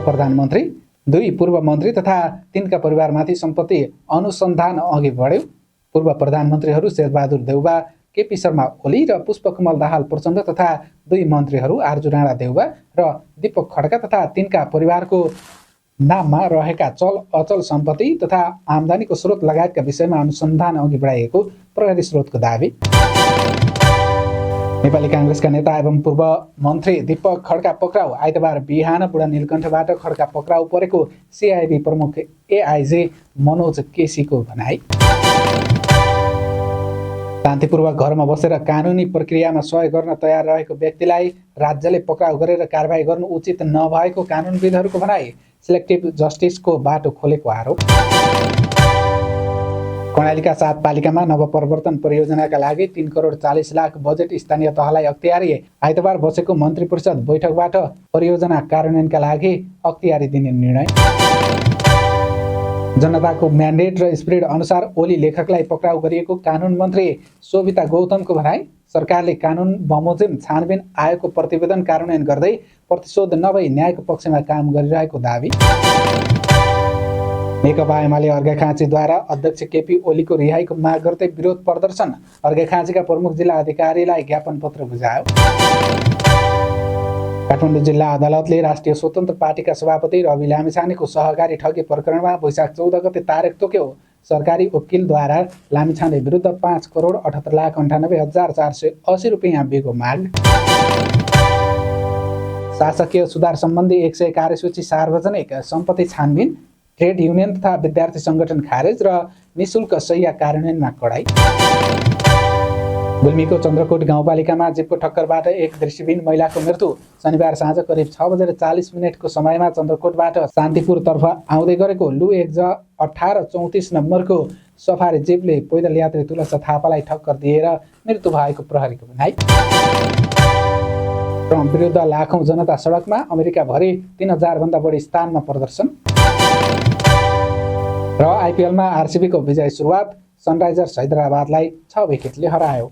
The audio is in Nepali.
प्रधानमन्त्री, 2 पूर्व मन्त्री तथा तिनका परिवारमाथि सम्पत्ति अनुसन्धान अघि बढ्यो। पूर्व प्रधानमन्त्रीहरू शेरबहादुर देउबा, केपी शर्मा ओली र पुष्पकमल दाहाल प्रचण्ड तथा 2 मन्त्रीहरू आर्जु राणा देउबा र दीपक खड्का तथा तिनका परिवारको नाममा रहेका चल अचल सम्पत्ति तथा आम्दानीको स्रोत लगायतका विषयमा अनुसन्धान अघि बढाइएको प्रहरी स्रोतको दावी। नेपाली काङ्ग्रेसका नेता एवं पूर्व मन्त्री दीपक खड्का पक्राउ। आइतबार बिहान बुढा नीलकण्ठबाट खड्का पक्राउ परेको सिआइबी प्रमुख एआइजी मनोज केसीको भनाई। शान्तिपूर्वक घरमा बसेर कानुनी प्रक्रियामा सहयोग गर्न तयार रहेको व्यक्तिलाई राज्यले पक्राउ गरेर कारबाही गर्नु उचित नभएको कानुनविदहरूको भनाई। सिलेक्टिभ जस्टिसको बाटो खोलेको आरोप। कर्णालीका 7 पालिकामा नवप्रवर्तन परियोजनाका लागि 3 करोड 40 लाख बजेट स्थानीय तहलाई अख्तियारी। आइतबार बसेको मन्त्री परिषद बैठकबाट परियोजना कार्यान्वयनका लागि अख्तियारी दिने निर्णय। जनताको म्यान्डेट र स्पिरिट अनुसार ओली लेखकलाई पक्राउ गरिएको कानुन मन्त्री शोभिता गौतमको भनाई। सरकारले कानुन बमोजिम छानबिन आयोगको प्रतिवेदन कार्यान्वयन गर्दै प्रतिशोध नभई न्यायको पक्षमा काम गरिरहेको दावी। नेकपा एमाले अर्घाखाँचीद्वारा अध्यक्ष केपी ओलीको रिहाईको माग गर्दै विरोध प्रदर्शन। अर्घाखाँचीका प्रमुख जिल्ला अधिकारीलाई ज्ञापन पत्र बुझायो। काठमाडौँ जिल्ला अदालतले राष्ट्रिय स्वतन्त्र पार्टीका सभापति रवि लामिछानेको सहकारी ठगी प्रकरणमा वैशाख 14 गते तारिक तोक्यो। सरकारी वकिलद्वारा लामिछाने विरुद्ध 5 करोड 78,98,480 रुपियाँ बिगो माग। शासकीय सुधार सम्बन्धी 100 कार्यसूची सार्वजनिक। सम्पत्ति छानबिन, ट्रेड युनियन तथा विद्यार्थी सङ्गठन खारेज र निशुल्क सहिया कार्यान्वयनमा कडाई। गुल्मीको चन्द्रकोट गाउँपालिकामा जीपको ठक्करबाट एक दृष्टिविहीन महिलाको मृत्यु। शनिबार साँझ करिब 6:40 समयमा चन्द्रकोटबाट शान्तिपुरतर्फ आउँदै गरेको लु 1834 नम्बरको सफारी जीपले पैदल यात्री तुलसा थापालाई ठक्कर दिएर मृत्यु भएको प्रहरीको भनाई। ट्रम्प विरुद्ध लाखौं जनता सडकमा। अमेरिकाभरि 3000 भन्दा बढी स्थानमा प्रदर्शन। र आइपिएलमा आरसिबीको विजय सुरुवात। सनराइजर्स हैदराबादलाई 6 विकेटले हरायो।